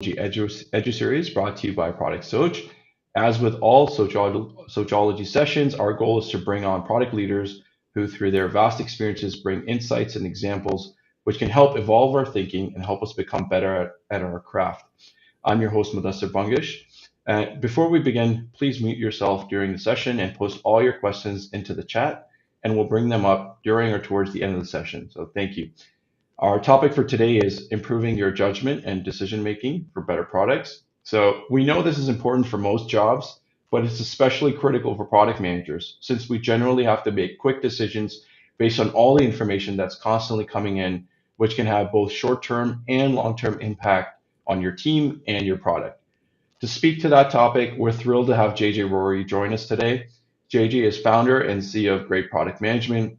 Edu series brought to you by Product Soch. As with all Sochology sessions, our goal is to bring on product leaders who, through their vast experiences, bring insights and examples which can help evolve our thinking and help us become better at our craft. I'm your host, Mudassir Bangish. Before we begin, please mute yourself during the session and post all your questions into the chat, and we'll bring them up during or towards the end of the session. So thank you. Our topic for today is improving your judgment and decision making for better products. So we know this is important for most jobs, but it's especially critical for product managers since we generally have to make quick decisions based on all the information that's constantly coming in, which can have both short-term and long-term impact on your team and your product. To speak to that topic, we're thrilled to have JJ Rorie join us today. JJ is founder and CEO of Great Product Management,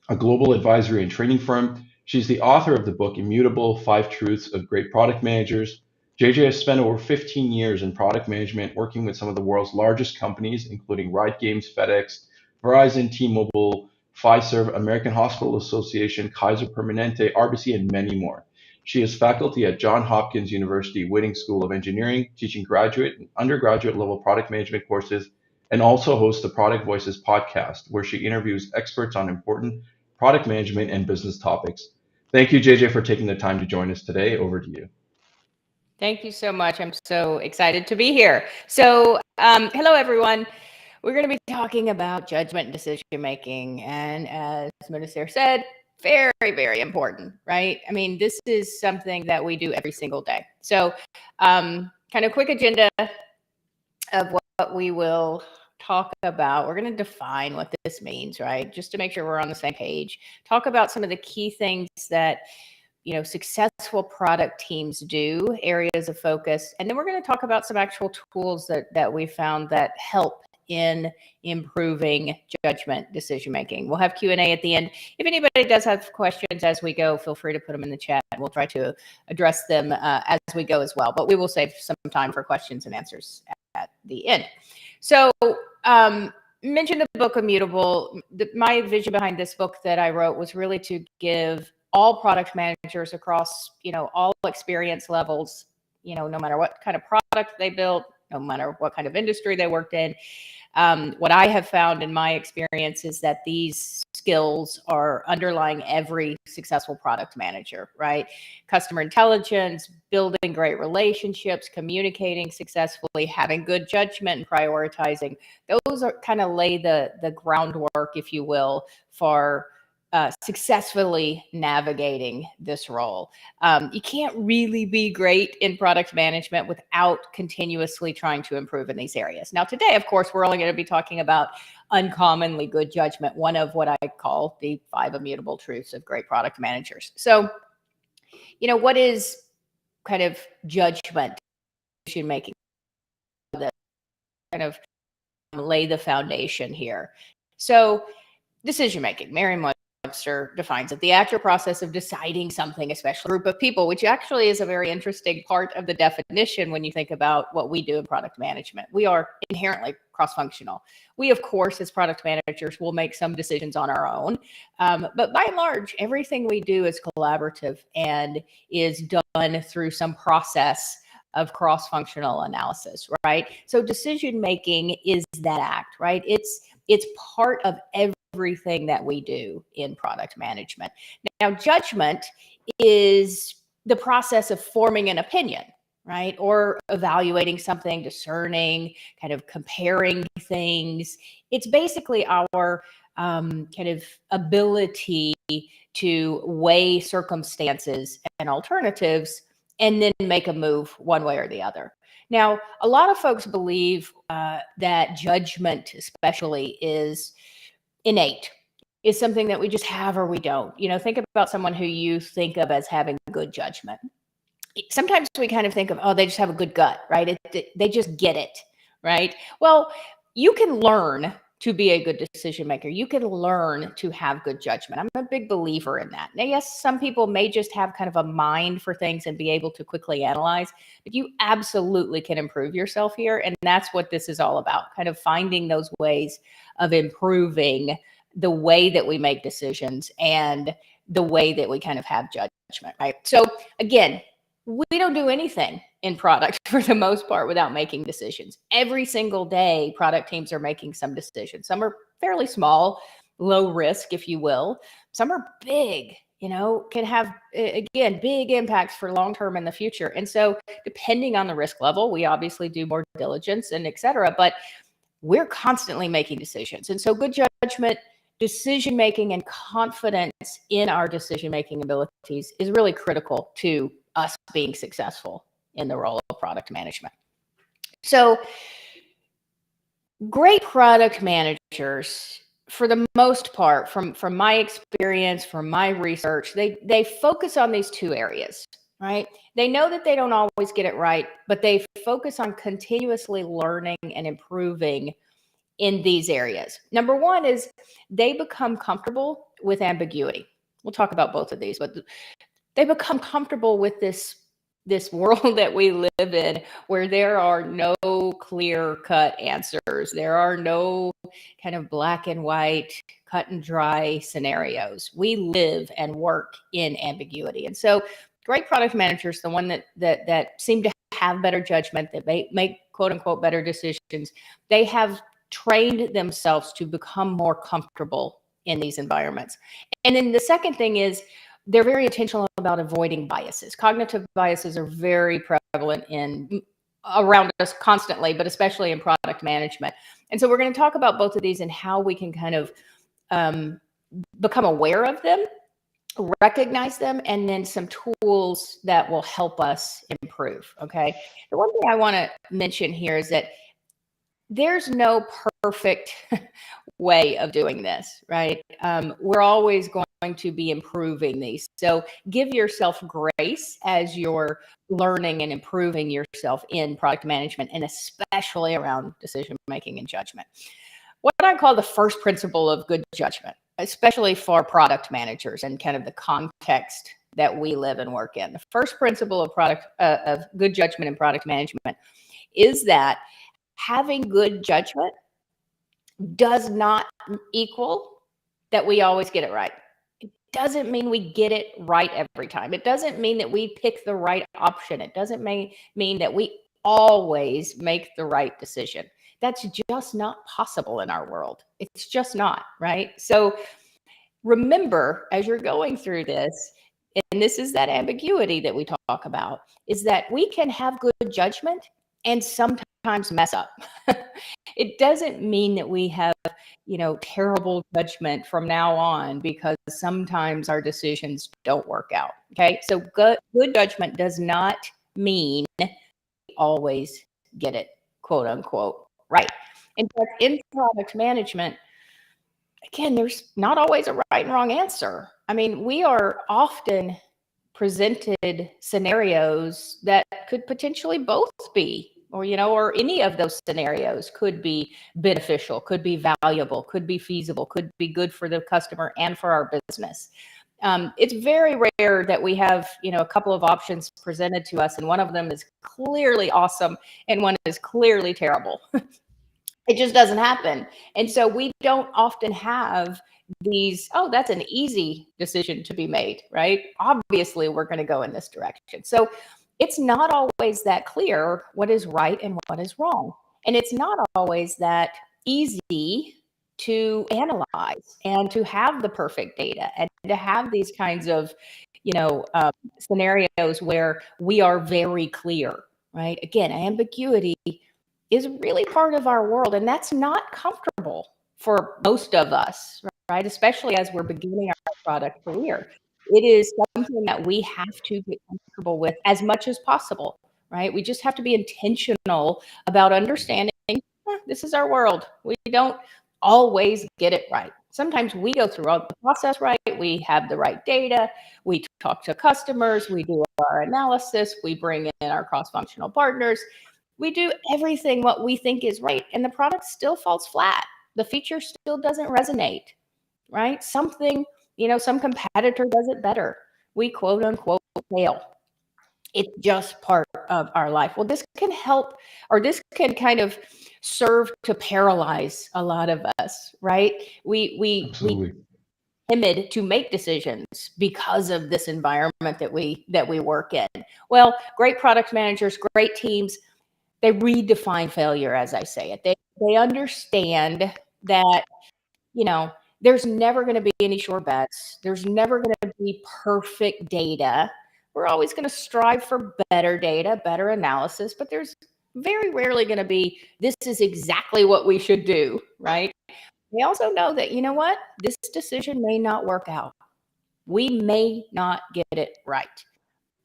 a global advisory and training firm. She's the author of the book Immutable: 5 Truths of Great Product Managers. JJ has spent over 15 years in product management, working with some of the world's largest companies, including Riot Games, FedEx, Verizon, T-Mobile, Pfizer, American Hospital Association, Kaiser Permanente, RBC, and many more. She is faculty at John Hopkins University Whitting School of Engineering, teaching graduate and undergraduate level product management courses, and also hosts the Product Voices podcast, where she interviews experts on important product management and business topics. Thank you, JJ, for taking the time to join us today. Over to you. Thank you so much. I'm so excited to be here. So, hello, everyone. We're going to be talking about judgment and decision making. And as Mudassir said, very, very important, right? I mean, this is something that we do every single day. So, kind of quick agenda of what we will talk about. We're going to define what this means, right? Just to make sure we're on the same page. Talk about some of the key things that successful product teams do, areas of focus. And then we're going to talk about some actual tools that we found that help in improving judgment decision-making. We'll have Q&A at the end. If anybody does have questions as we go, feel free to put them in the chat. We'll try to address them as we go as well, but we will save some time for questions and answers at the end. So, mentioned the book Immutable. My vision behind this book that I wrote was really to give all product managers across, all experience levels, no matter what kind of product they built, no matter what kind of industry they worked in. What I have found in my experience is that these skills are underlying every successful product manager, right? Customer intelligence, building great relationships, communicating successfully, having good judgment, and prioritizing. Those are kind of lay the groundwork, if you will, for successfully navigating this role. You can't really be great in product management without continuously trying to improve in these areas. Now, today, of course, we're only going to be talking about uncommonly good judgment, one of what I call the 5 immutable truths of great product managers. So, what is kind of judgment decision making? That kind of lay the foundation here. So, decision making, Merriam-Webster defines it: the act or process of deciding something, especially a group of people, which actually is a very interesting part of the definition when you think about what we do in product management. We are inherently cross-functional. We, of course, as product managers, will make some decisions on our own. But by and large, everything we do is collaborative and is done through some process of cross-functional analysis, right? So decision-making is that act, right? It's part of everything that we do in product management. Now, judgment is the process of forming an opinion, right? Or evaluating something, discerning, kind of comparing things. It's basically our kind of ability to weigh circumstances and alternatives and then make a move one way or the other. Now, a lot of folks believe that judgment especially is innate, is something that we just have or we don't. Think about someone who you think of as having good judgment. Sometimes we kind of think of, they just have a good gut, right? They just get it, right? Well, you can learn to be a good decision maker. You can learn to have good judgment. I'm a big believer in that. Now, yes, some people may just have kind of a mind for things and be able to quickly analyze, but you absolutely can improve yourself here. And that's what this is all about, kind of finding those ways of improving the way that we make decisions and the way that we kind of have judgment, right? So again, we don't do anything in product for the most part without making decisions. Every single day, product teams are making some decisions. Some are fairly small, low risk, if you will. Some are big, can have, again, big impacts for long-term in the future. And so depending on the risk level, we obviously do more diligence and et cetera, but we're constantly making decisions. And so good judgment, decision-making, and confidence in our decision-making abilities is really critical to us being successful in the role of product management. So great product managers, for the most part, from my experience, from my research, they focus on these two areas, right? They know that they don't always get it right, but they focus on continuously learning and improving in these areas. Number one is they become comfortable with ambiguity. We'll talk about both of these, but they become comfortable with this world that we live in, where there are no clear-cut answers. There are no kind of black and white, cut and dry scenarios. We live and work in ambiguity. And so great product managers, the one that seem to have better judgment, that make quote unquote better decisions, they have trained themselves to become more comfortable in these environments. And then the second thing is they're very intentional about avoiding biases. Cognitive biases are very prevalent around us constantly, but especially in product management. And so we're going to talk about both of these and how we can kind of become aware of them, recognize them, and then some tools that will help us improve. Okay. The one thing I want to mention here is that there's no perfect way of doing this, right? We're always going to be improving these. So give yourself grace as you're learning and improving yourself in product management, and especially around decision-making and judgment. What I call the first principle of good judgment, especially for product managers and kind of the context that we live and work in. The first principle of good judgment in product management is that having good judgment does not equal that we always get it right. It doesn't mean we get it right every time. It doesn't mean that we pick the right option. It doesn't mean that we always make the right decision. That's just not possible in our world. It's just not, right? So remember, as you're going through this, and this is that ambiguity that we talk about, is that we can have good judgment and sometimes mess up. It doesn't mean that we have, terrible judgment from now on, because sometimes our decisions don't work out. Okay. So good judgment does not mean we always get it, quote unquote, right. In fact, in product management, again, there's not always a right and wrong answer. I mean, we are often presented scenarios that could potentially both be, or any of those scenarios could be beneficial, could be valuable, could be feasible, could be good for the customer and for our business. It's very rare that we have, a couple of options presented to us, and one of them is clearly awesome and one is clearly terrible. It just doesn't happen. And so we don't often have these, oh, that's an easy decision to be made, right? Obviously, we're going to go in this direction. So it's not always that clear what is right and what is wrong. And it's not always that easy to analyze and to have the perfect data and to have these kinds of, scenarios where we are very clear, right? Again, ambiguity is really part of our world, and that's not comfortable for most of us, right? Especially as we're beginning our product career. It is something that we have to get comfortable with as much as possible, right? We just have to be intentional about understanding this is our world. We don't always get it right. Sometimes we go through all the process right. We have the right data. We talk to customers. We do our analysis. We bring in our cross-functional partners. We do everything what we think is right, and the product still falls flat. The feature still doesn't resonate, right? Something, some competitor does it better. We quote unquote fail. It's just part of our life. Well, this can help, or this can kind of serve to paralyze a lot of us, right? We Absolutely. timid to make decisions because of this environment that we work in. Well, great product managers, great teams, they redefine failure, as I say it. They understand that, you know, there's never going to be any sure bets. There's never going to be perfect data. We're always going to strive for better data, better analysis, but there's very rarely going to be, this is exactly what we should do, right? They also know that, you know what, this decision may not work out. We may not get it right,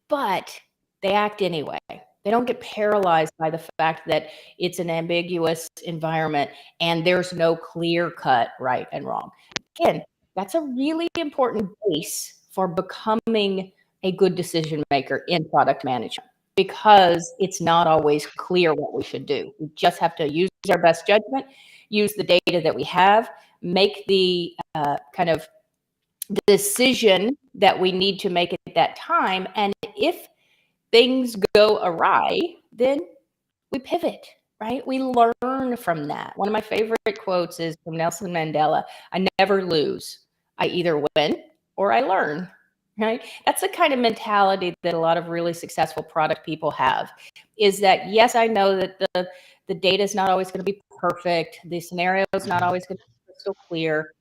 but they act anyway. They don't get paralyzed by the fact that it's an ambiguous environment and there's no clear cut right and wrong. Again, that's a really important base for becoming a good decision maker in product management, because it's not always clear what we should do. We just have to use our best judgment, use the data that we have, make the kind of decision that we need to make at that time. And if things go awry, then we pivot, right? We learn from that. One of my favorite quotes is from Nelson Mandela: I never lose. I either win or I learn, right? That's the kind of mentality that a lot of really successful product people have, is that, yes, I know that the data is not always going to be perfect. The scenario is not always going to be crystal clear,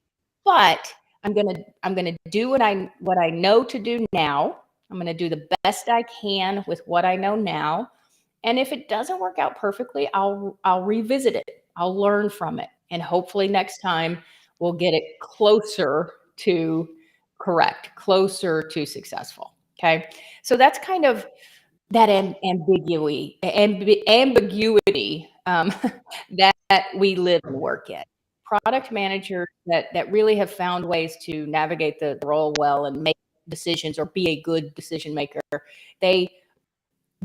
but I'm gonna do what I know to do now. I'm gonna do the best I can with what I know now. And if it doesn't work out perfectly, I'll revisit it. I'll learn from it. And hopefully next time we'll get it closer to correct, closer to successful. Okay. So that's kind of that ambiguity that we live and work in. Product managers that really have found ways to navigate the role well and make decisions or be a good decision maker, they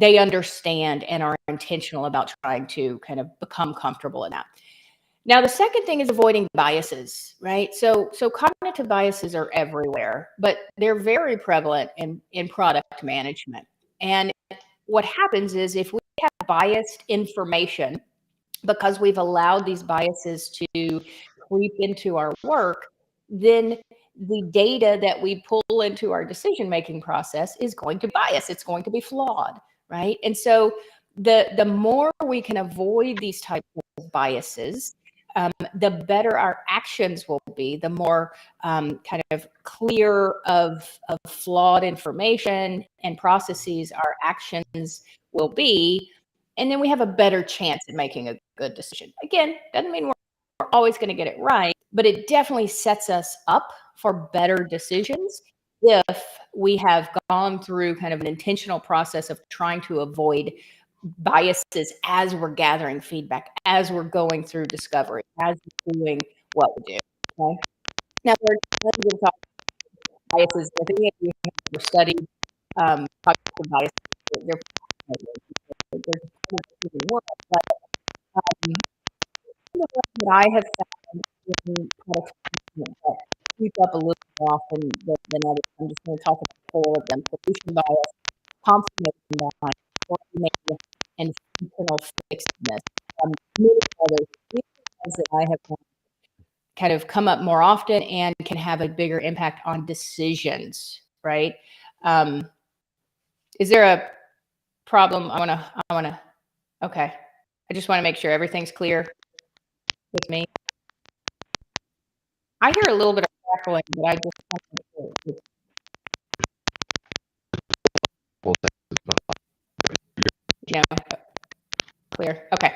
understand and are intentional about trying to kind of become comfortable in that. Now, the second thing is avoiding biases, right? So cognitive biases are everywhere, but they're very prevalent in product management. And what happens is, if we have biased information, because we've allowed these biases to creep into our work, then the data that we pull into our decision-making process is going to bias. It's going to be flawed, right? And so the more we can avoid these types of biases, the better our actions will be, the more kind of clear of flawed information and processes our actions will be. And then we have a better chance at making a good decision. Again, doesn't mean we're always going to get it right, but it definitely sets us up for better decisions if we have gone through kind of an intentional process of trying to avoid biases as we're gathering feedback, as we're going through discovery, as we're doing what we do. Okay. Now, we're going to talk about biases. I think if you have studied cognitive biases, they're world, but the one that I have found in product management that keep up a little more often than others, I'm just going to talk about 4 of them: solution bias, confirmation bias, coordination, and functional fixedness. Many others, ones that I have found kind of come up more often and can have a bigger impact on decisions, right? Is there a problem? I wanna, okay. I just want to make sure everything's clear with me. I hear a little bit of crackling, but I just want to make sure it's, clear. Okay.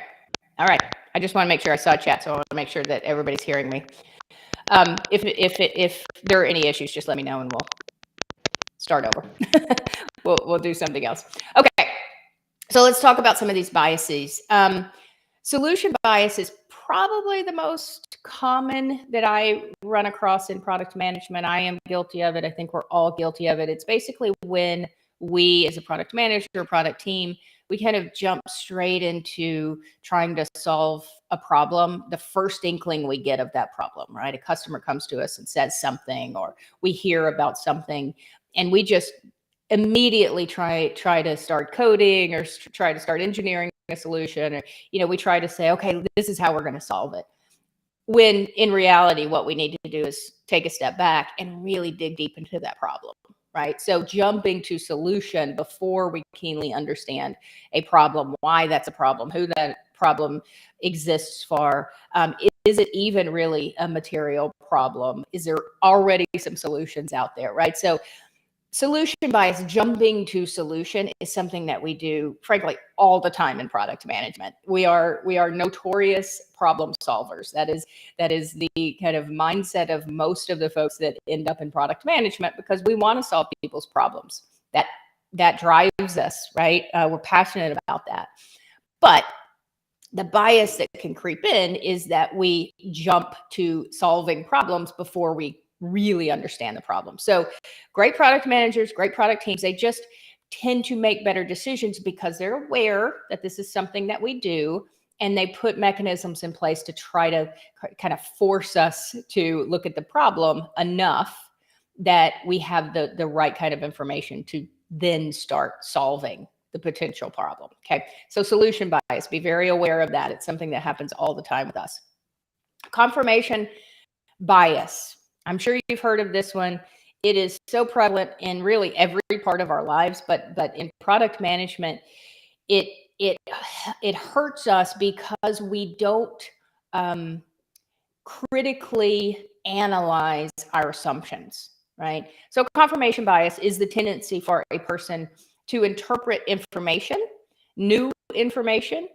All right. I just want to make sure I saw chat, so I want to make sure that everybody's hearing me. If there are any issues, just let me know and we'll start over. We'll do something else. Okay. So let's talk about some of these biases. Solution bias is probably the most common that I run across in product management. I am guilty of it. I think we're all guilty of it. It's basically when we, as a product manager or product team, we kind of jump straight into trying to solve a problem the first inkling we get of that problem, right? A customer comes to us and says something, or we hear about something, and we just immediately try to start coding or try to start engineering a solution, or we try to say, okay, this is how we're going to solve it. when in reality, what we need to do is take a step back and really dig deep into that problem, right? So jumping to solution before we keenly understand a problem, why that's a problem, who that problem exists for, is it even really a material problem? Is there already some solutions out there, right? So solution bias, jumping to solution, is something that we do, frankly, all the time in product management. We are notorious problem solvers. That is the kind of mindset of most of the folks that end up in product management, because we want to solve people's problems. That drives us, right? We're passionate about that. But the bias that can creep in is that we jump to solving problems before we really understand the problem. So great product managers, great product teams, they just tend to make better decisions because they're aware that this is something that we do, and they put mechanisms in place to try to kind of force us to look at the problem enough that we have the right kind of information to then start solving the potential problem. Okay. So solution bias, be very aware of that. It's something that happens all the time with us. Confirmation bias. I'm sure you've heard of this one. It is so prevalent in really every part of our lives, but in product management, it hurts us because we don't critically analyze our assumptions, right? So confirmation bias is the tendency for a person to interpret information, new information,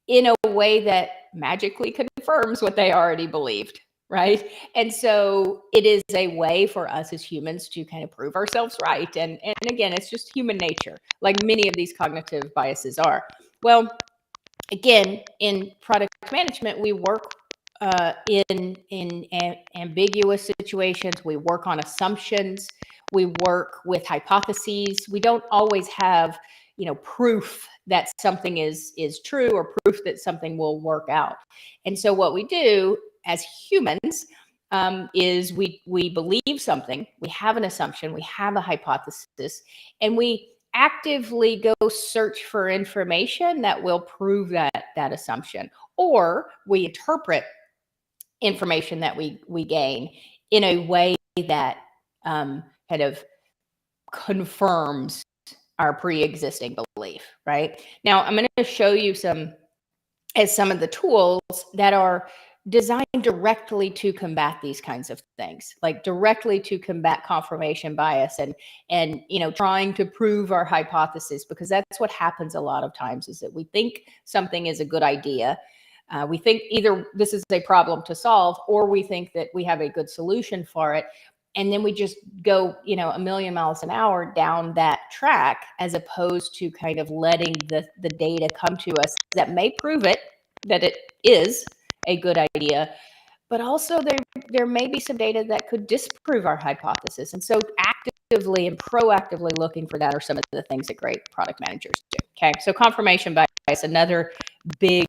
in a way that magically confirms what they already believed, right? And so it is a way for us as humans to kind of prove ourselves right. And again, it's just human nature, like many of these cognitive biases are. Well, again, in product management, we work in ambiguous situations. We work on assumptions. We work with hypotheses. We don't always have, proof that something is true, or proof that something will work out. And so what we do as humans is we believe something, we have an assumption, we have a hypothesis, and we actively go search for information that will prove that assumption, or we interpret information that we gain in a way that kind of confirms our pre-existing belief, right? Now, I'm going to show you some of the tools that are designed directly to combat these kinds of things, like directly to combat confirmation bias and trying to prove our hypothesis, because that's what happens a lot of times, is that we think something is a good idea. We think either this is a problem to solve, or we think that we have a good solution for it. And then we just go, a million miles an hour down that track, as opposed to kind of letting the data come to us that may prove it, that it is a good idea, but also there may be some data that could disprove our hypothesis. And so actively and proactively looking for that are some of the things that great product managers do. Okay, so confirmation bias, another big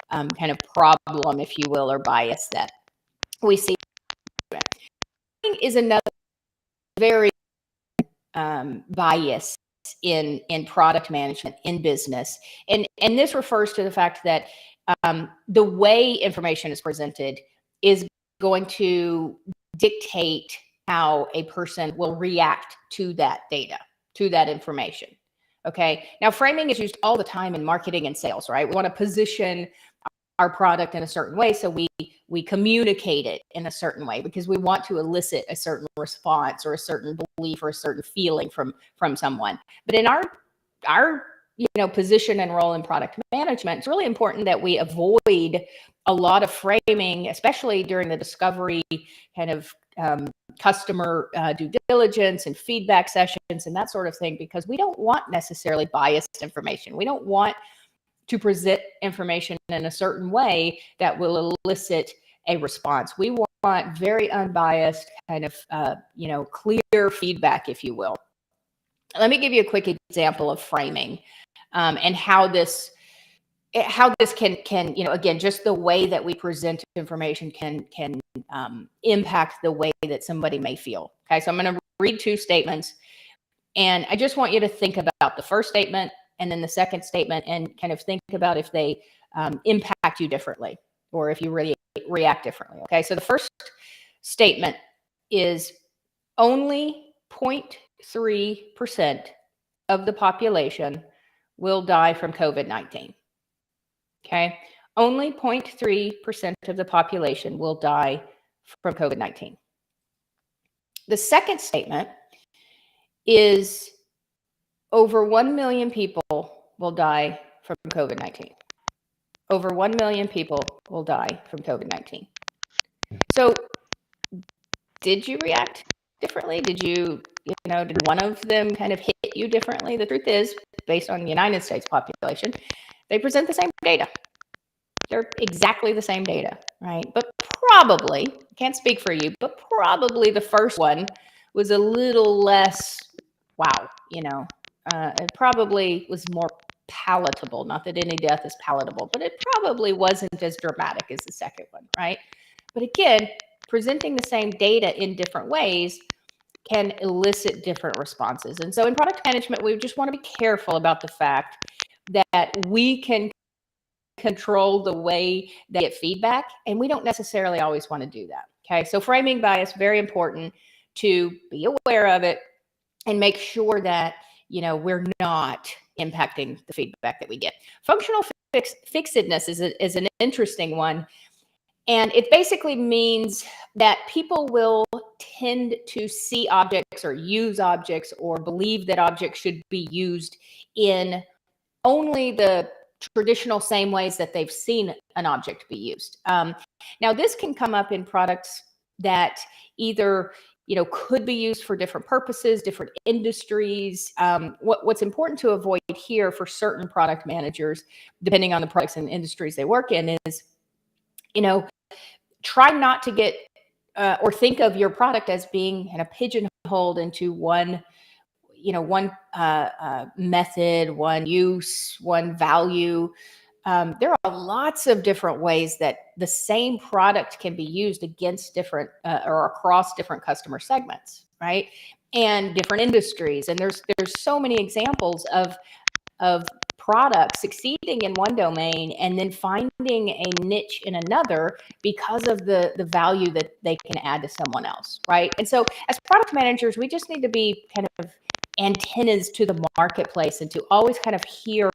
kind of problem, if you will, or bias that we see, is another very bias in product management, in business. And this refers to the fact that the way information is presented is going to dictate how a person will react to that data, to that information. Okay. Now, framing is used all the time in marketing and sales, right? We want to position our product in a certain way, so we communicate it in a certain way because we want to elicit a certain response or a certain belief or a certain feeling from someone. But in our position and role in product management, it's really important that we avoid a lot of framing, especially during the discovery kind of customer due diligence and feedback sessions and that sort of thing, because we don't want necessarily biased information. We don't want to present information in a certain way that will elicit a response. We want very unbiased, kind of, clear feedback, if you will. Let me give you a quick example of framing and how this can again, just the way that we present information can impact the way that somebody may feel. Okay, so I'm going to read two statements, and I just want you to think about the first statement and then the second statement, and kind of think about if they impact you differently, or if you really react differently. Okay, so the first statement is only 0.3% of the population will die from COVID-19. Okay, only 0.3% of the population will die from COVID-19. The second statement is over 1 million people will die from COVID-19. Over 1 million people will die from COVID-19. So did you react differently? Did did one of them kind of hit you differently? The truth is, based on the United States population, they present the same data. They're exactly the same data, right? But probably, can't speak for you, but probably the first one was a little less, wow, it probably was more palatable. Not that any death is palatable, but it probably wasn't as dramatic as the second one, right? But again, presenting the same data in different ways can elicit different responses. And so in product management, we just want to be careful about the fact that we can control the way they get feedback, and we don't necessarily always want to do that. Okay, so framing bias, very important to be aware of it and make sure that we're not impacting the feedback that we get. Functional fixedness is an interesting one, and it basically means that people will tend to see objects or use objects or believe that objects should be used in only the traditional same ways that they've seen an object be used. Now, this can come up in products that either could be used for different purposes, different industries. What's important to avoid here for certain product managers, depending on the products and industries they work in, is try not to get or think of your product as being kind of pigeonholed into one method, one use, one value. There are lots of different ways that the same product can be used against different or across different customer segments, right? And different industries. And there's so many examples of products succeeding in one domain and then finding a niche in another because of the value that they can add to someone else, right? And so as product managers, we just need to be kind of antennas to the marketplace and to always kind of hear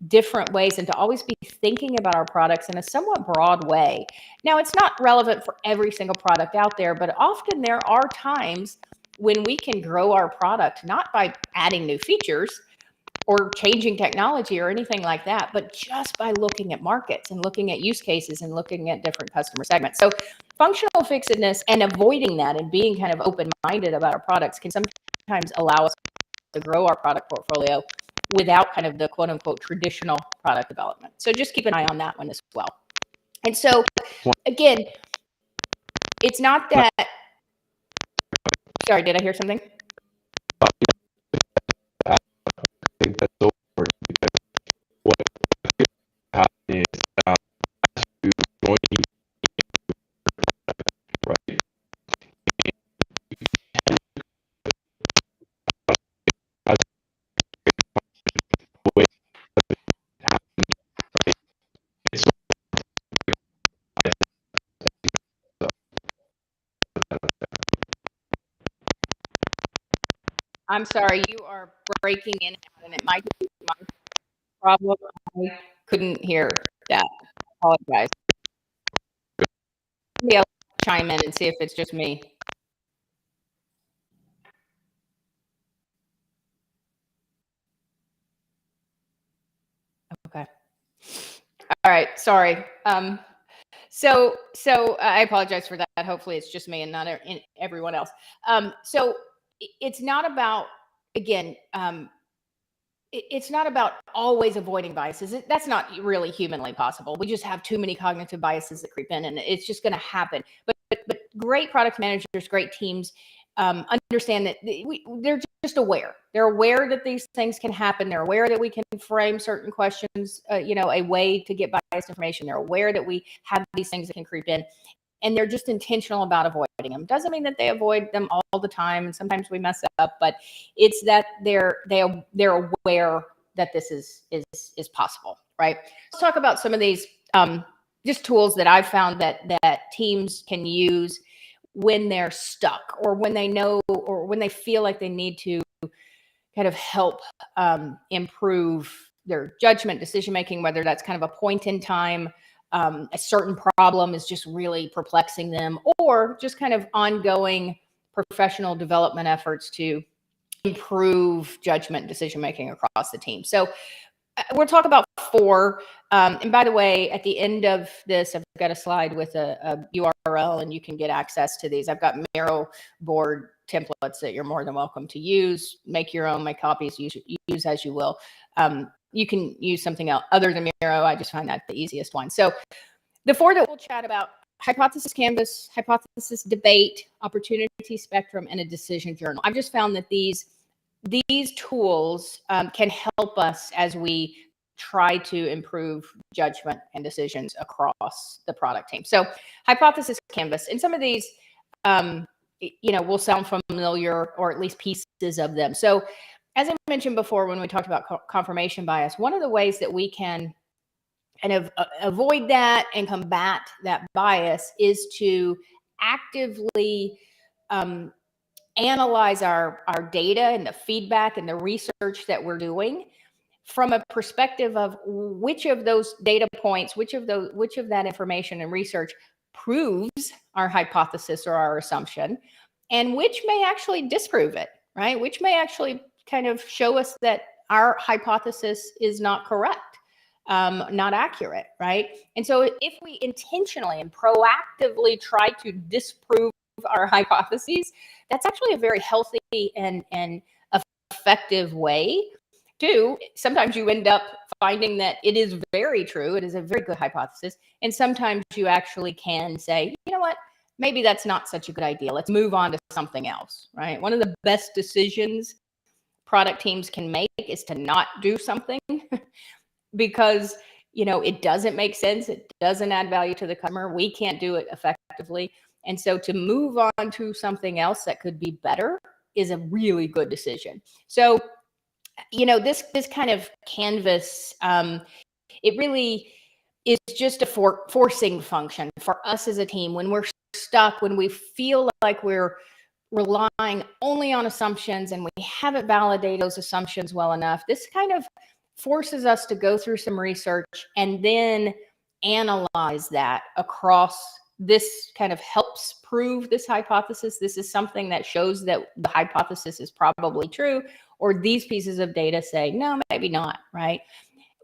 different ways and to always be thinking about our products in a somewhat broad way. Now, it's not relevant for every single product out there, but often there are times when we can grow our product, not by adding new features or changing technology or anything like that, but just by looking at markets and looking at use cases and looking at different customer segments. So functional fixedness and avoiding that and being kind of open-minded about our products can sometimes allow us to grow our product portfolio without kind of the quote unquote traditional product development. So just keep an eye on that one as well. And so again, it's not that, sorry, did I hear something? I think that's so important because what happens is as you join right? As the way it happens, right? It's so I'm sorry, you are breaking in and it might be my problem. I couldn't hear that. I apologize. Somebody else chime in and see if it's just me. Okay. All right. Sorry. So I apologize for that. Hopefully it's just me and not everyone else. So it's not about, again, it's not about always avoiding biases. That's not really humanly possible. We just have too many cognitive biases that creep in, and it's just going to happen. But great product managers, great teams understand that they're just aware. They're aware that these things can happen. They're aware that we can frame certain questions, a way to get biased information. They're aware that we have these things that can creep in. And they're just intentional about avoiding them. Doesn't mean that they avoid them all the time, and sometimes we mess up. But it's that they're aware that this is possible, right? Let's talk about some of these just tools that I've found that teams can use when they're stuck, or when they know, or when they feel like they need to kind of help improve their judgment, decision making, whether that's kind of a point in time, a certain problem is just really perplexing them, or just kind of ongoing professional development efforts to improve judgment, decision making across the team. So we'll talk about 4. And by the way, at the end of this, I've got a slide with a URL, and you can get access to these. I've got Miro board templates that you're more than welcome to use. Make your own, make copies, use as you will. You can use something else other than Miro. I just find that the easiest one. So the 4 that we'll chat about: hypothesis canvas, hypothesis debate, opportunity spectrum, and a decision journal. I've just found that these tools can help us as we try to improve judgment and decisions across the product team. So hypothesis canvas, and some of these, will sound familiar, or at least pieces of them. So as I mentioned before, when we talked about confirmation bias, one of the ways that we can kind of avoid that and combat that bias is to actively analyze our data and the feedback and the research that we're doing from a perspective of which of those data points, which of that information and research proves our hypothesis or our assumption, and which may actually disprove it, right? Which may actually kind of show us that our hypothesis is not correct, not accurate, right? And so if we intentionally and proactively try to disprove our hypotheses, that's actually a very healthy and effective way to, sometimes you end up finding that it is very true, it is a very good hypothesis, and sometimes you actually can say, you know what, maybe that's not such a good idea, let's move on to something else, right? One of the best decisions product teams can make is to not do something because it doesn't make sense, it doesn't add value to the customer, we can't do it effectively. And so to move on to something else that could be better is a really good decision. So, this kind of canvas, it really is just a forcing function for us as a team when we're stuck, when we feel like we're relying only on assumptions and we haven't validated those assumptions well enough. This kind of forces us to go through some research and then analyze that across. This kind of helps prove this hypothesis. This is something that shows that the hypothesis is probably true, or these pieces of data say, no, maybe not, right?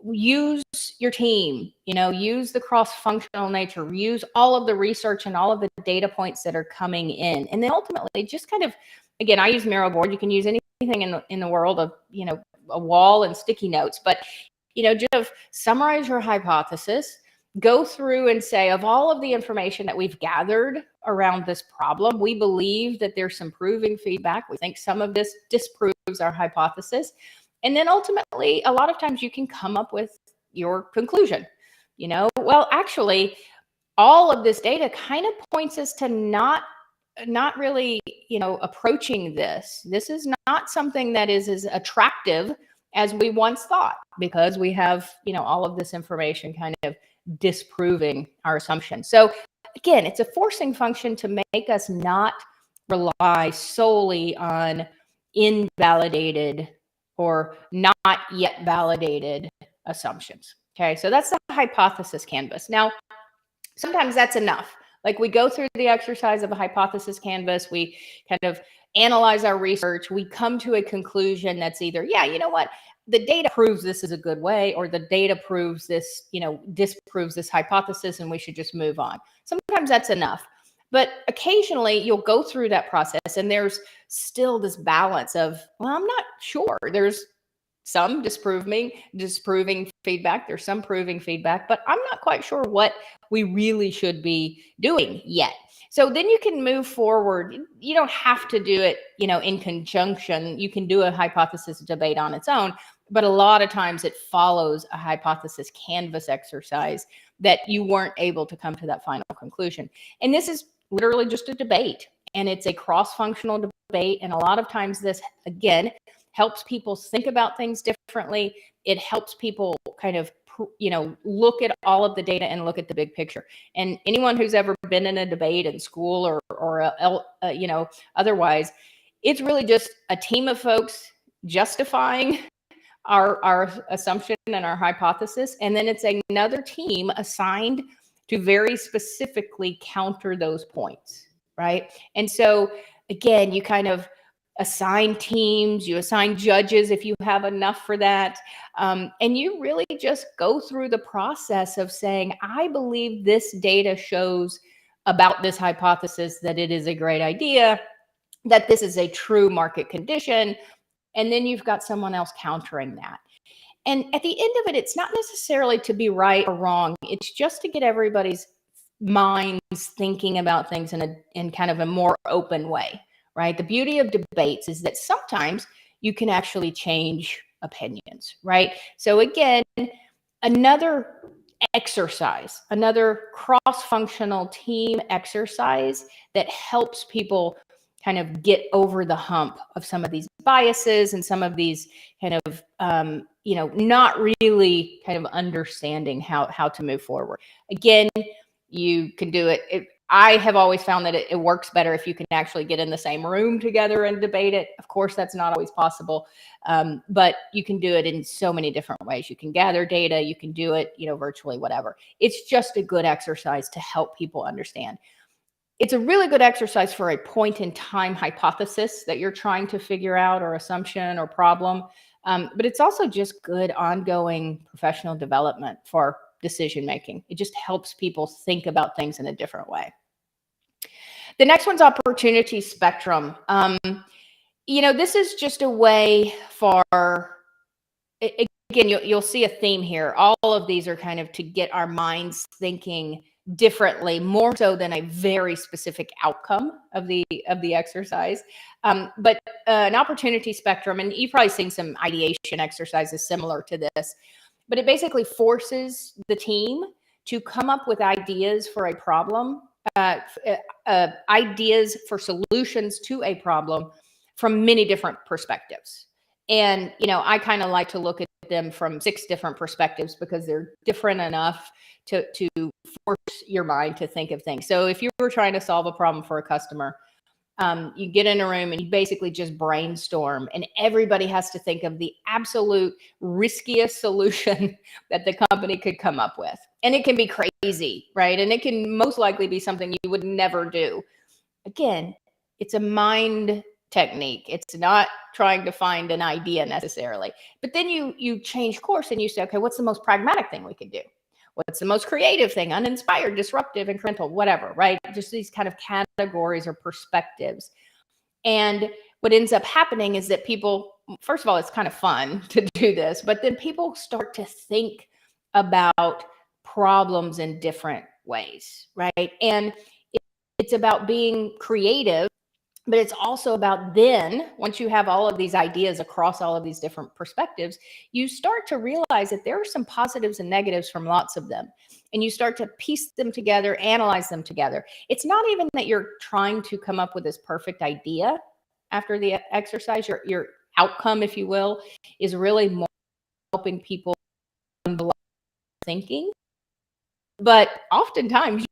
Use your team, use the cross-functional nature, use all of the research and all of the data points that are coming in. And then ultimately just kind of, again, I use Miro board. You can use anything in the world of, a wall and sticky notes, but, just summarize your hypothesis, go through and say, of all of the information that we've gathered around this problem, we believe that there's some proving feedback. We think some of this disproves our hypothesis. And then ultimately, a lot of times you can come up with your conclusion. Well, actually, all of this data kind of points us to not really, approaching this. This is not something that is as attractive as we once thought, because we have, all of this information kind of disproving our assumption. So again, it's a forcing function to make us not rely solely on invalidated or not yet validated assumptions. Okay, so that's the hypothesis canvas. Now, sometimes that's enough. Like, we go through the exercise of a hypothesis canvas, we kind of analyze our research, we come to a conclusion that's either, yeah, you know what, the data proves this is a good way, or the data proves this, disproves this hypothesis and we should just move on. Sometimes that's enough. But occasionally you'll go through that process and there's still this balance of, well, I'm not sure. There's some disproving feedback. There's some proving feedback, but I'm not quite sure what we really should be doing yet. So then you can move forward. You don't have to do it, in conjunction. You can do a hypothesis debate on its own, but a lot of times it follows a hypothesis canvas exercise that you weren't able to come to that final conclusion. And this is literally just a debate, and it's a cross-functional debate. And a lot of times this, again, helps people think about things differently. It helps people kind of look at all of the data and look at the big picture. And anyone who's ever been in a debate in school or otherwise, it's really just a team of folks justifying our assumption and our hypothesis, and then it's another team assigned to very specifically counter those points, right? And so again, you kind of assign teams, you assign judges if you have enough for that, and you really just go through the process of saying, I believe this data shows about this hypothesis that it is a great idea, that this is a true market condition, and then you've got someone else countering that. And at the end of it, it's not necessarily to be right or wrong. It's just to get everybody's minds thinking about things in kind of a more open way, right? The beauty of debates is that sometimes you can actually change opinions, right? So again, another exercise, another cross-functional team exercise that helps people kind of get over the hump of some of these biases and some of these kind of, not really kind of understanding how to move forward. Again, you can do it. I have always found that it works better if you can actually get in the same room together and debate it. Of course, that's not always possible, but you can do it in so many different ways. You can gather data, you can do it, virtually, whatever. It's just a good exercise to help people understand. It's a really good exercise for a point in time hypothesis that you're trying to figure out, or assumption or problem. But it's also just good ongoing professional development for decision making. It just helps people think about things in a different way. The next one's opportunity spectrum. This is just a way for, again, you'll see a theme here. All of these are kind of to get our minds thinking differently, more so than a very specific outcome of the exercise. But an opportunity spectrum, and you've probably seen some ideation exercises similar to this, but it basically forces the team to come up with ideas for a problem, ideas for solutions to a problem from many different perspectives. And, I kind of like to look at them from 6 different perspectives because they're different enough to force your mind to think of things. So if you were trying to solve a problem for a customer, you get in a room and you basically just brainstorm, and everybody has to think of the absolute riskiest solution that the company could come up with. And it can be crazy, right? And it can most likely be something you would never do. Again, it's a mind technique. It's not trying to find an idea necessarily. But then you change course and you say, okay, what's the most pragmatic thing we can do? What's the most creative thing? Uninspired, disruptive, incremental, whatever, right? Just these kind of categories or perspectives. And what ends up happening is that people, first of all, it's kind of fun to do this, but then people start to think about problems in different ways, right? And it's about being creative, but it's also about then, once you have all of these ideas across all of these different perspectives, you start to realize that there are some positives and negatives from lots of them. And you start to piece them together, analyze them together. It's not even that you're trying to come up with this perfect idea after the exercise. Your outcome, if you will, is really more helping people thinking. But oftentimes,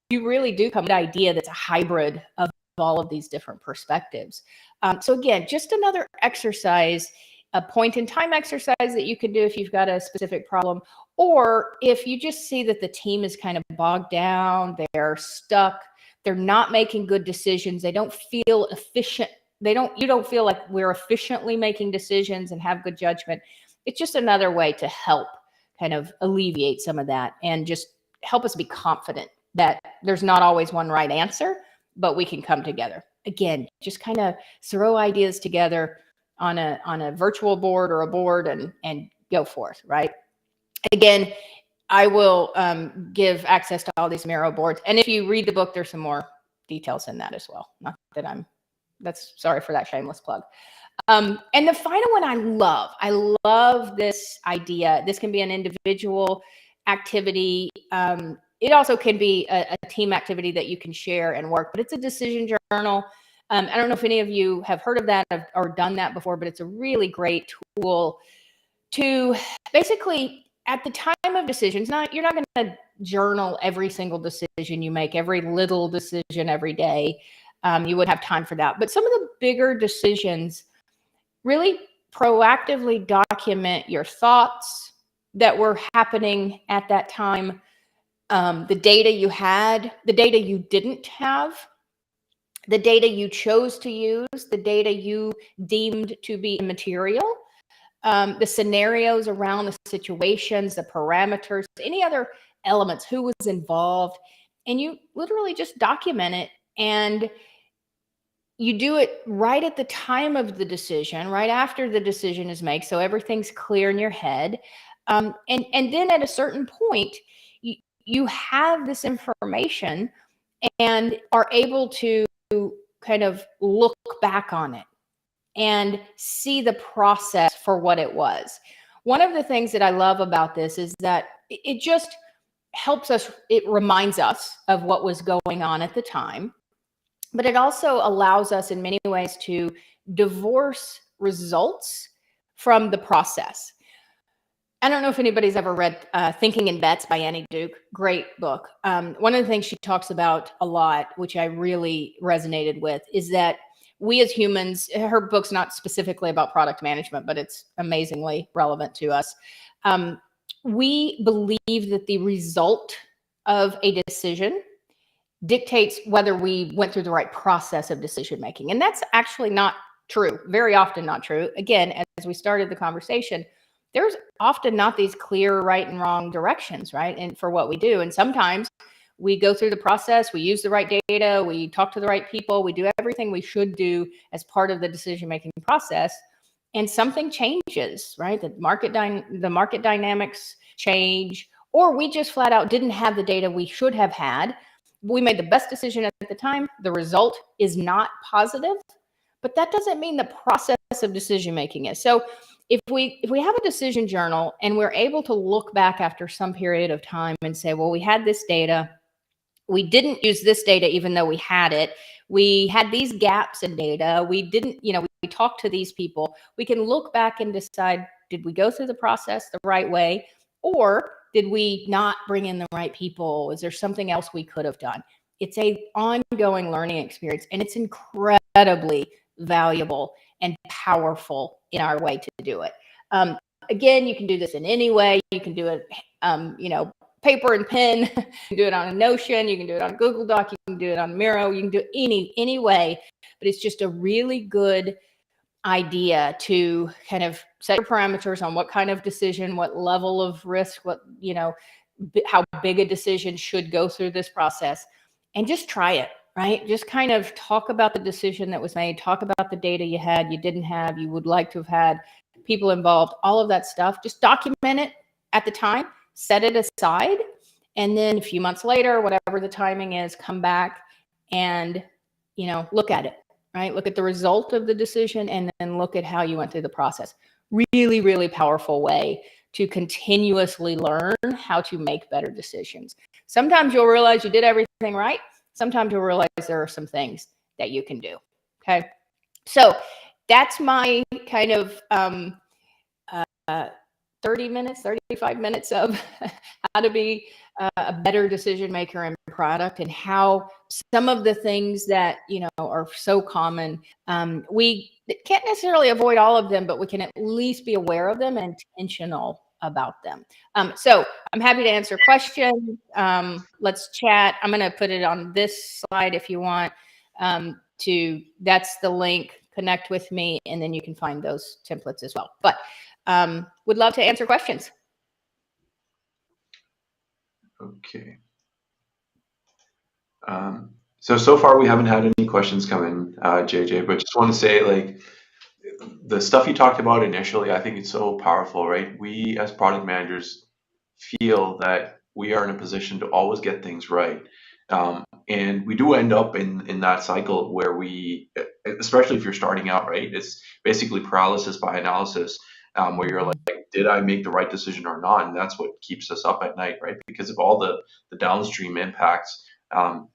you really do come to an idea that's a hybrid of all of these different perspectives. So again, just another exercise, a point in time exercise that you can do if you've got a specific problem, or if you just see that the team is kind of bogged down, they're stuck, they're not making good decisions, they don't feel efficient, you don't feel like we're efficiently making decisions and have good judgment. It's just another way to help kind of alleviate some of that and just help us be confident that there's not always one right answer, but we can come together. Again, just kind of throw ideas together on a virtual board or a board and go forth, right? Again, I will give access to all these Miro boards. And if you read the book, there's some more details in that as well. Not that that's sorry for that shameless plug. And the final one I love this idea. This can be an individual activity. It also can be a team activity that you can share and work, but it's a decision journal. I don't know if any of you have heard of that or done that before, but it's a really great tool to basically at the time of decisions, you're not going to journal every single decision you make, every little decision every day. You wouldn't have time for that. But some of the bigger decisions, really proactively document your thoughts that were happening at that time, the data you had, the data you didn't have, the data you chose to use, the data you deemed to be immaterial, the scenarios around the situations, the parameters, any other elements, who was involved, and you literally just document it. And you do it right at the time of the decision, right after the decision is made, so everything's clear in your head. And then at a certain point, you have this information and are able to kind of look back on it and see the process for what it was. One of the things that I love about this is that it just helps us, it reminds us of what was going on at the time, but it also allows us in many ways to divorce results from the process. I don't know if anybody's ever read Thinking in Bets by Annie Duke. Great book. One of the things she talks about a lot, which I really resonated with, is that we as humans, her book's not specifically about product management, but it's amazingly relevant to us. We believe that the result of a decision dictates whether we went through the right process of decision making. And that's actually not true, very often not true. Again, as we started the conversation, there's often not these clear right and wrong directions, right? And for what we do. And sometimes we go through the process, we use the right data, we talk to the right people, we do everything we should do as part of the decision-making process, and something changes, right? The market dynamics change, or we just flat out didn't have the data we should have had. We made the best decision at the time. The result is not positive, but that doesn't mean the process of decision-making is. So if we have a decision journal and we're able to look back after some period of time and say, well, we had this data, we didn't use this data even though we had it, we had these gaps in data, we didn't, we talked to these people, we can look back and decide, did we go through the process the right way, or did we not bring in the right people? Is there something else we could have done? It's an ongoing learning experience, and it's incredibly valuable and powerful in our way to do it. Again, you can do this in any way. You can do it, paper and pen. You can do it on a Notion. You can do it on a Google Doc. You can do it on Miro. You can do it any way. But it's just a really good idea to kind of set your parameters on what kind of decision, what level of risk, how big a decision should go through this process, and just try it. Right? Just kind of talk about the decision that was made, talk about the data you had, you didn't have, you would like to have had, people involved, all of that stuff. Just document it at the time, set it aside, and then a few months later, whatever the timing is, come back and, look at it, right? Look at the result of the decision and then look at how you went through the process. Really, really powerful way to continuously learn how to make better decisions. Sometimes you'll realize you did everything right. Sometimes you'll realize there are some things that you can do. Okay. So that's my kind of 35 minutes of how to be a better decision maker in product, and how some of the things that, are so common, we can't necessarily avoid all of them, but we can at least be aware of them and intentional about them. So I'm happy to answer questions. Let's chat. I'm going to put it on this slide if you want that's the link, connect with me, and then you can find those templates as well. But would love to answer questions. Okay. So far we haven't had any questions come in, JJ, but just want to say, the stuff you talked about initially, I think it's so powerful, right? We as product managers feel that we are in a position to always get things right. And we do end up in that cycle where we, especially if you're starting out, right? It's basically paralysis by analysis, where you're like, did I make the right decision or not? And that's what keeps us up at night, right? Because of all the downstream impacts.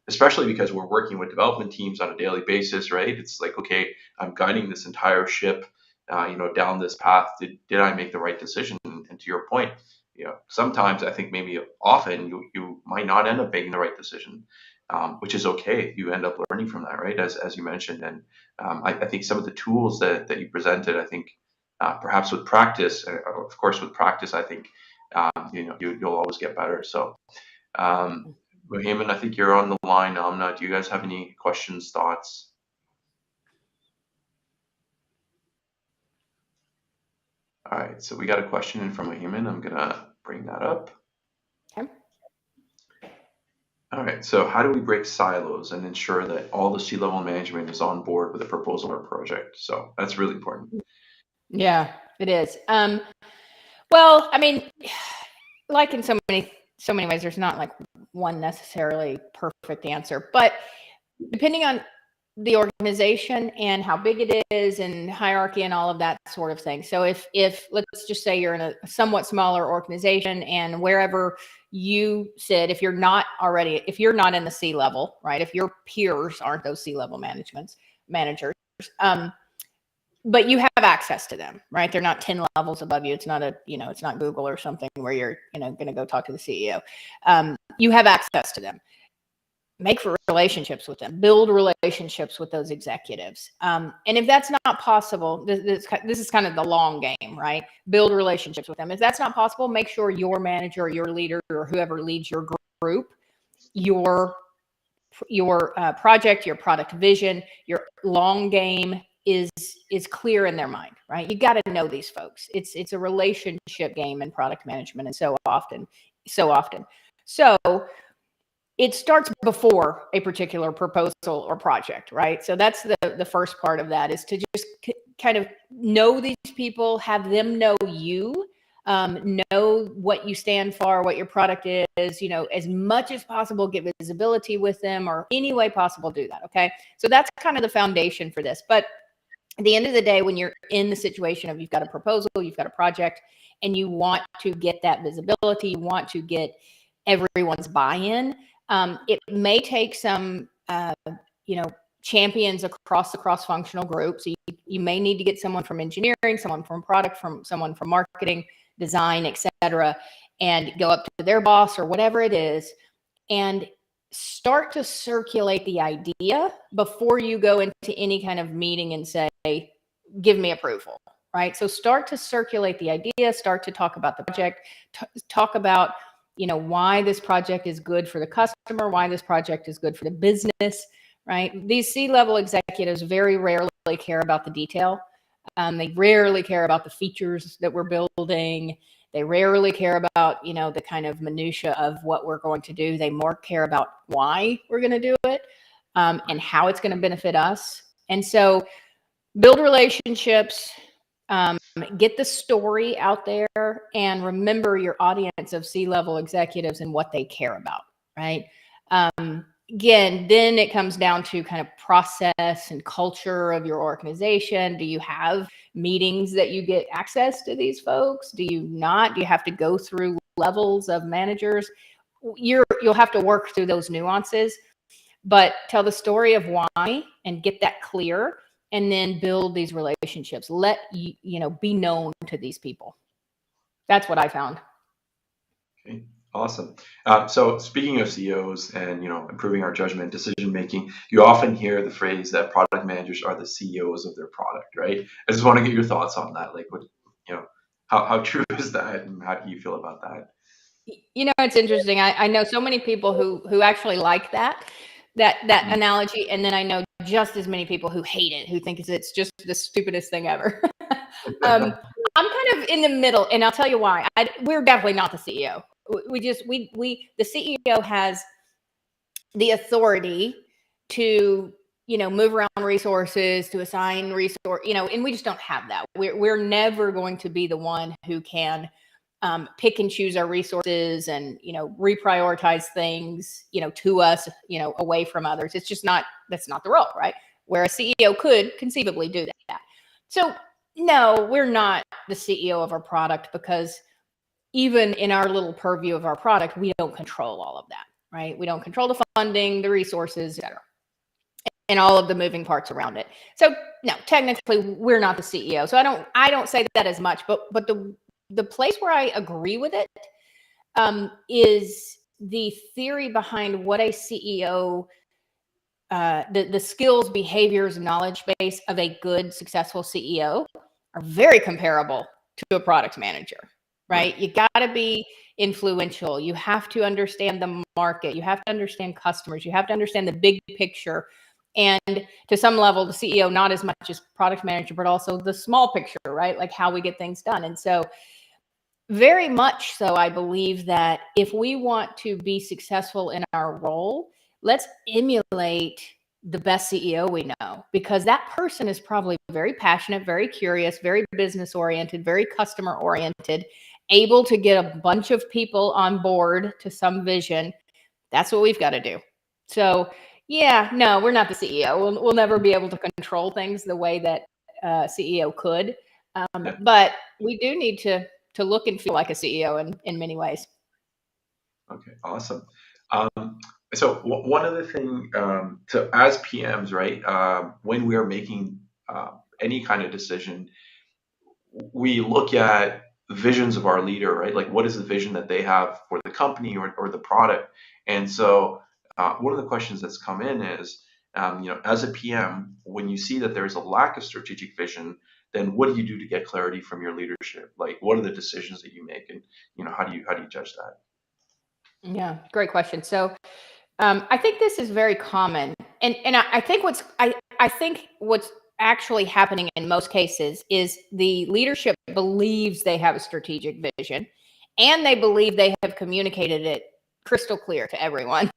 Especially because we're working with development teams on a daily basis, right? It's like, okay, I'm guiding this entire ship, down this path. Did I make the right decision? And to your point, sometimes I think maybe often you might not end up making the right decision, which is okay. You end up learning from that, right? As you mentioned, and I think some of the tools that you presented, I think perhaps with practice, of course, with practice, I think you'll always get better. So, Mohiman, I think you're on the line. Amna, do you guys have any questions, thoughts? All right, so we got a question in from Mohiman. I'm gonna bring that up. Okay. All right, so how do we break silos and ensure that all the C-level management is on board with a proposal or project? So that's really important. Yeah, it is. Well, I mean, like in so many ways, there's not like one necessarily perfect answer, but depending on the organization and how big it is and hierarchy and all of that sort of thing. So if let's just say you're in a somewhat smaller organization, and wherever you sit, if you're not in the C-level, right? If your peers aren't those C-level managers, but you have access to them, right? They're not 10 levels above you. It's not it's not Google or something where you're, going to go talk to the CEO. You have access to them. Make relationships with them, build relationships with those executives. And if that's not possible, this is kind of the long game, right? Build relationships with them. If that's not possible, make sure your manager or your leader or whoever leads your group, your project, your product vision, your long game is clear in their mind, right? You got to know these folks. It's a relationship game in product management, and so often. So it starts before a particular proposal or project, right? So that's the first part of that, is to just kind of know these people, have them know you, know what you stand for, what your product is, as much as possible, get visibility with them, or any way possible do that, okay? So that's kind of the foundation for this. But at the end of the day, when you're in the situation of you've got a proposal, you've got a project, and you want to get that visibility, you want to get everyone's buy-in, it may take some, champions across the cross-functional group. So you may need to get someone from engineering, someone from product, someone from marketing, design, etc., and go up to their boss or whatever it is, and start to circulate the idea before you go into any kind of meeting and say, give me approval, right? So start to circulate the idea, start to talk about the project, talk about, why this project is good for the customer, why this project is good for the business, right? These C-level executives very rarely care about the detail. They rarely care about the features that we're building. They rarely care about, the kind of minutia of what we're going to do. They more care about why we're going to do it, and how it's going to benefit us. And so build relationships, get the story out there, and remember your audience of C-level executives and what they care about, right? Again, then it comes down to kind of process and culture of your organization. Do you have meetings that you get access to these folks? Do you not? Do you have to go through levels of managers? You'll have to work through those nuances, but tell the story of why and get that clear, and then build these relationships. Let be known to these people. That's what I found. Okay, awesome. So speaking of CEOs and improving our judgment, decision making, you often hear the phrase that product managers are the CEOs of their product, right? I just want to get your thoughts on that. Like, what how true is that, and how do you feel about that? It's interesting. I know so many people who actually like that analogy, and then I know just as many people who hate it, who think it's just the stupidest thing ever. I'm kind of in the middle, and I'll tell you why. We're definitely not the CEO. The CEO has the authority to move around resources, to assign resource, and we just don't have that. We're never going to be the one who can pick and choose our resources and reprioritize things to us, away from others. It's just that's not the role, right? Where a CEO could conceivably do that. So no, we're not the CEO of our product, because even in our little purview of our product, we don't control all of that, right? We don't control the funding, the resources, et cetera, and all of the moving parts around it. So no, technically we're not the CEO. So I don't say that as much, but the place where I agree with it is the theory behind what a CEO, the skills, behaviors, knowledge base of a good, successful CEO are very comparable to a product manager, right? You got to be influential. You have to understand the market. You have to understand customers. You have to understand the big picture. And to some level, the CEO, not as much as product manager, but also the small picture, right? Like how we get things done. And so very much so, I believe that if we want to be successful in our role, let's emulate the best CEO we know, because that person is probably very passionate, very curious, very business oriented, very customer oriented, able to get a bunch of people on board to some vision. That's what we've got to do. So yeah, no, we're not the CEO. We'll never be able to control things the way that CEO could. But we do need to look and feel like a CEO in many ways. Okay, awesome. So one other thing, to as PMs, right? When we are making any kind of decision, we look at visions of our leader, right? Like, what is the vision that they have for the company or the product? And so, one of the questions that's come in is, as a PM, when you see that there's a lack of strategic vision, then what do you do to get clarity from your leadership? Like, what are the decisions that you make, and how do you judge that? Yeah, great question. So I think this is very common, and I think I think what's actually happening in most cases is the leadership believes they have a strategic vision, and they believe they have communicated it crystal clear to everyone,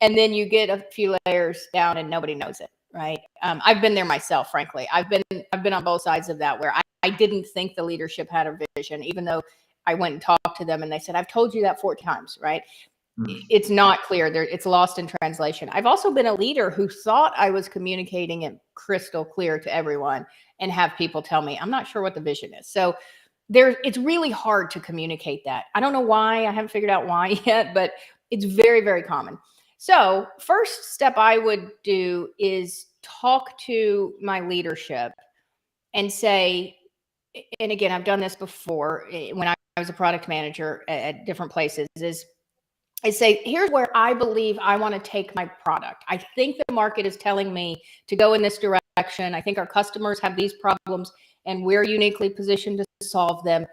and then you get a few layers down and nobody knows it, right? I've been there myself, frankly. I've been on both sides of that, where I didn't think the leadership had a vision, even though I went and talked to them and they said, I've told you that 4 times, right? It's not clear. It's lost in translation. I've also been a leader who thought I was communicating it crystal clear to everyone and have people tell me, I'm not sure what the vision is. So it's really hard to communicate that. I don't know why. I haven't figured out why yet, but it's very, very common. So first step I would do is talk to my leadership and say, and again, I've done this before when I was a product manager at different places, is I say, here's where I believe I want to take my product. I think the market is telling me to go in this direction. I think our customers have these problems and we're uniquely positioned to solve them.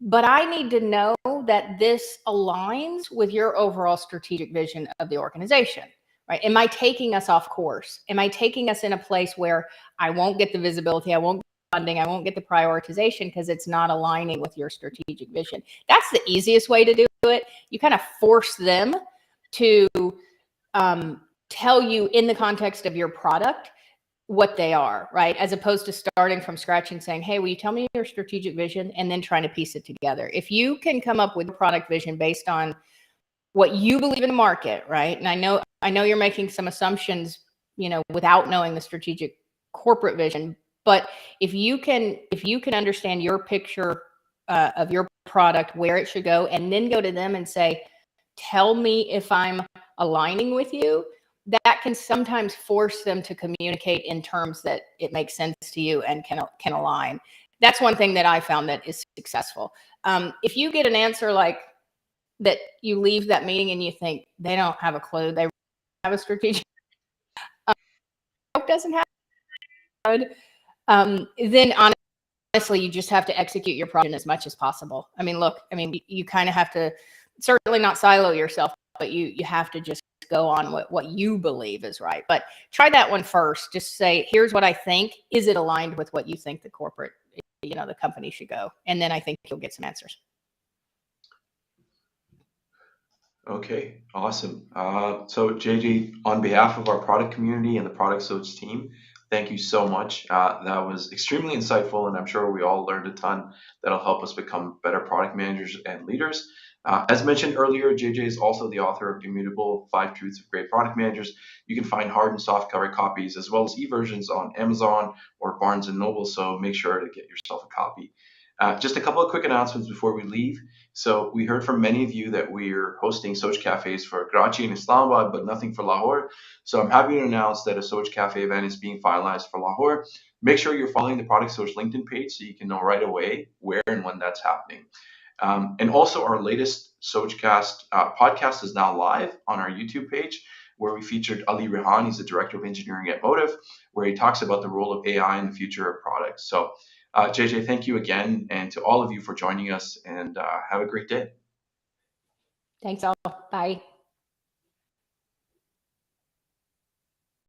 But I need to know that this aligns with your overall strategic vision of the organization, right? Am I taking us off course? Am I taking us in a place where I won't get the visibility, I won't get the funding, I won't get the prioritization because it's not aligning with your strategic vision? That's the easiest way to do it. You kind of force them to tell you in the context of your product what they are, right? As opposed to starting from scratch and saying, hey, will you tell me your strategic vision? And then trying to piece it together. If you can come up with a product vision based on what you believe in the market, right? And I know you're making some assumptions, without knowing the strategic corporate vision, but if you can understand your picture of your product, where it should go, and then go to them and say, tell me if I'm aligning with you, that can sometimes force them to communicate in terms that it makes sense to you and can align. That's one thing that I found that is successful. If you get an answer like that, you leave that meeting and you think they don't have a clue, they have a strategic doesn't have then honestly, you just have to execute your project as much as possible. You kind of have to certainly not silo yourself, but you have to just go on what you believe is right. But try that one first. Just say, here's what I think. Is it aligned with what you think the corporate, the company should go? And then I think you'll get some answers. Okay, awesome. So JJ, on behalf of our product community and the Product Soch team, thank you so much. That was extremely insightful, and I'm sure we all learned a ton that'll help us become better product managers and leaders. As mentioned earlier, JJ is also the author of Immutable 5 Truths of Great Product Managers. You can find hard and soft cover copies as well as e-versions on Amazon or Barnes & Noble, so make sure to get yourself a copy. Just a couple of quick announcements before we leave. So we heard from many of you that we're hosting Soch Cafes for Karachi and Islamabad, but nothing for Lahore. So I'm happy to announce that a Soch Cafe event is being finalized for Lahore. make sure you're following the Product Soch LinkedIn page so you can know right away where and when that's happening. And also, our latest Sochcast podcast is now live on our YouTube page, where we featured Ali Rehan. He's the Director of Engineering at Motive, where he talks about the role of AI in the future of products. So, JJ, thank you again, and to all of you for joining us, and have a great day. Thanks all. Bye.